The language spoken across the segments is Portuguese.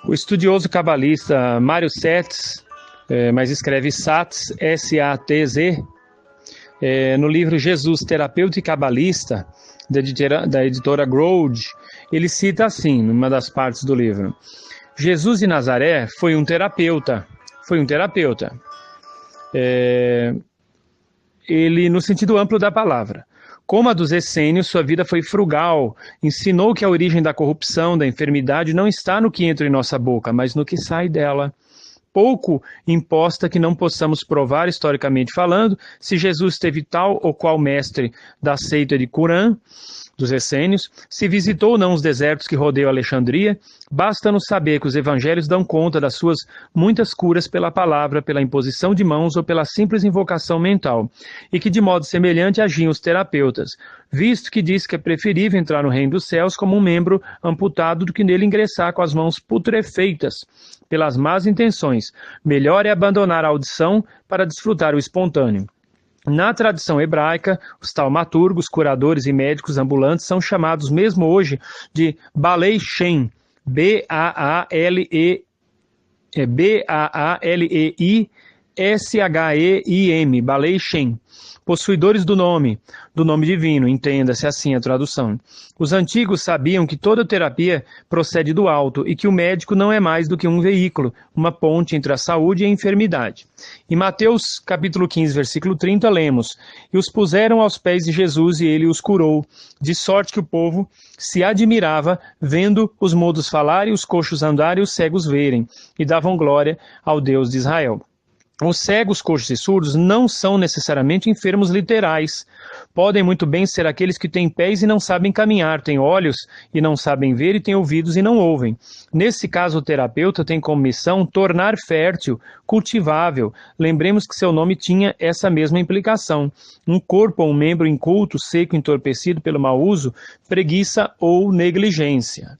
O estudioso cabalista Mário Setz, mas escreve Satz, S-A-T-Z, no livro Jesus, Terapeuta e Cabalista, da editora Grode, ele cita assim, numa das partes do livro: Jesus de Nazaré foi um terapeuta. Ele, no sentido amplo da palavra. Como a dos essênios, sua vida foi frugal, ensinou que a origem da corrupção, da enfermidade, não está no que entra em nossa boca, mas no que sai dela. Pouco importa que não possamos provar, historicamente falando, se Jesus teve tal ou qual mestre da seita de Qurã, dos essênios, se visitou ou não os desertos que rodeiam Alexandria, basta-nos saber que os evangelhos dão conta das suas muitas curas pela palavra, pela imposição de mãos ou pela simples invocação mental, e que de modo semelhante agiam os terapeutas, visto que diz que é preferível entrar no reino dos céus como um membro amputado do que nele ingressar com as mãos putrefeitas pelas más intenções. Melhor é abandonar a audição para desfrutar o espontâneo. Na tradição hebraica, os taumaturgos, curadores e médicos ambulantes são chamados mesmo hoje de Balei Shem, B-A-A-L-E-I-S-H-E-I-M, Balei Shem, possuidores do nome divino, entenda-se assim a tradução. Os antigos sabiam que toda terapia procede do alto e que o médico não é mais do que um veículo, uma ponte entre a saúde e a enfermidade. Em Mateus capítulo 15, versículo 30, lemos: E os puseram aos pés de Jesus e ele os curou, de sorte que o povo se admirava, vendo os mudos falar e os coxos andar e os cegos verem, e davam glória ao Deus de Israel. Os cegos, coxos e surdos não são necessariamente enfermos literais. Podem muito bem ser aqueles que têm pés e não sabem caminhar, têm olhos e não sabem ver e têm ouvidos e não ouvem. Nesse caso, o terapeuta tem como missão tornar fértil, cultivável. Lembremos que seu nome tinha essa mesma implicação. Um corpo ou um membro inculto, seco, entorpecido pelo mau uso, preguiça ou negligência.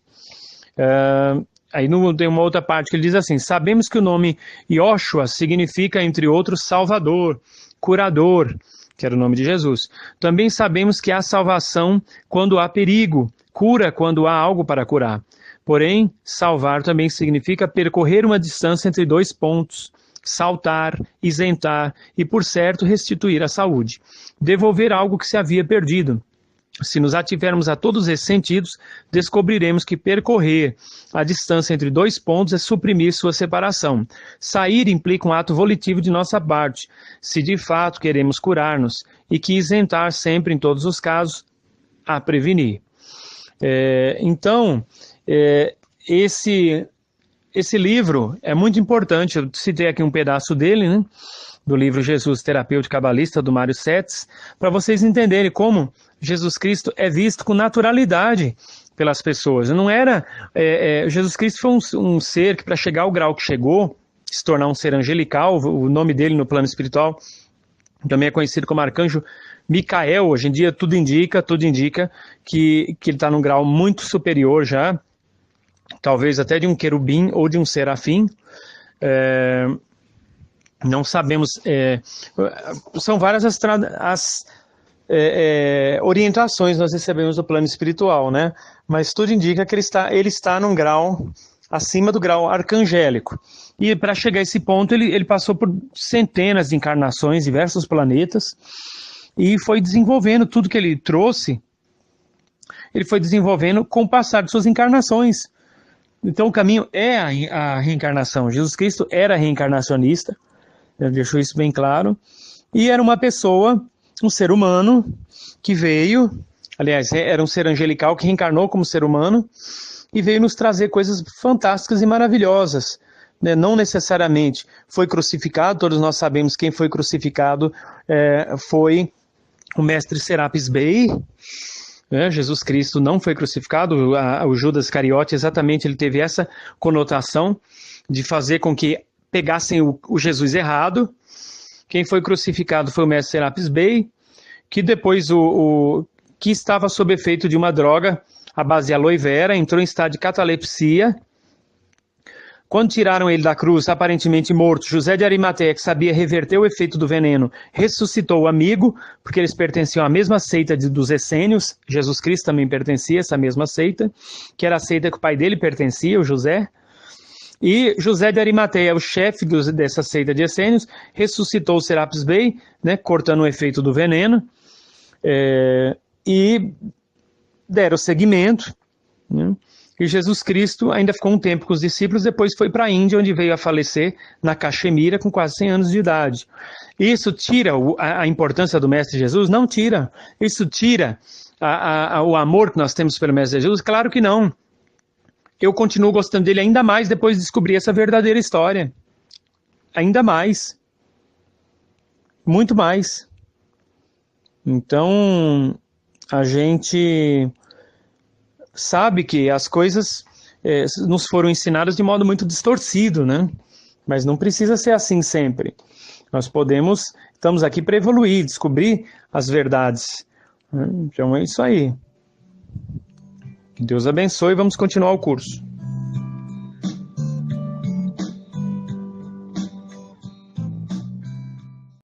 Aí tem uma outra parte que ele diz assim: sabemos que o nome Yoshua significa, entre outros, Salvador, Curador, que era o nome de Jesus. Também sabemos que há salvação quando há perigo, cura quando há algo para curar. Porém, salvar também significa percorrer uma distância entre dois pontos, saltar, isentar e, por certo, restituir a saúde, devolver algo que se havia perdido. Se nos ativermos a todos esses sentidos, descobriremos que percorrer a distância entre dois pontos é suprimir sua separação. Sair implica um ato volitivo de nossa parte, se de fato queremos curar-nos, e que isentar sempre, em todos os casos, a prevenir. Esse livro é muito importante. Eu citei aqui um pedaço dele, né? Do livro Jesus, Terapeuta e Cabalista, do Mário Setz, para vocês entenderem como Jesus Cristo é visto com naturalidade pelas pessoas. Não era... Jesus Cristo foi um ser que, para chegar ao grau que chegou, se tornar um ser angelical, o nome dele no plano espiritual também é conhecido como Arcanjo Micael. Hoje em dia tudo indica que ele está num grau muito superior já, talvez até de um querubim ou de um serafim. Não sabemos, são várias as orientações nós recebemos do plano espiritual, né? Mas tudo indica que ele está num grau acima do grau arcangélico. E para chegar a esse ponto, ele passou por centenas de encarnações, diversos planetas, e foi desenvolvendo tudo que ele trouxe, ele foi desenvolvendo com o passar de suas encarnações. Então o caminho é a reencarnação. Jesus Cristo era reencarnacionista, deixou isso bem claro, e era uma pessoa, um ser humano, que veio, aliás, era um ser angelical que reencarnou como ser humano, e veio nos trazer coisas fantásticas e maravilhosas, né? Não necessariamente foi crucificado, todos nós sabemos quem foi crucificado, foi o mestre Serapis Bey. Jesus Cristo não foi crucificado. O Judas Iscariote, exatamente, ele teve essa conotação de fazer com que pegassem o Jesus errado. Quem foi crucificado foi o mestre Serapis Bey, que depois que estava sob efeito de uma droga, a base de aloe vera, entrou em estado de catalepsia. Quando tiraram ele da cruz, aparentemente morto, José de Arimateia, que sabia reverter o efeito do veneno, ressuscitou o amigo, porque eles pertenciam à mesma seita dos essênios. Jesus Cristo também pertencia a essa mesma seita, que era a seita que o pai dele pertencia, o José. E José de Arimateia, o chefe dessa seita de essênios, ressuscitou o Serapis Bey, né, cortando o efeito do veneno, e deram seguimento, né? E Jesus Cristo ainda ficou um tempo com os discípulos, depois foi para a Índia, onde veio a falecer na Caxemira com quase 100 anos de idade. Isso tira a importância do Mestre Jesus? Não tira. Isso tira o amor que nós temos pelo Mestre Jesus? Claro que não. Eu continuo gostando dele ainda mais depois de descobrir essa verdadeira história. Ainda mais. Muito mais. Então, a gente sabe que as coisas nos foram ensinadas de modo muito distorcido, né? Mas não precisa ser assim sempre. Nós estamos aqui para evoluir, descobrir as verdades. Então é isso aí. Que Deus abençoe e vamos continuar o curso.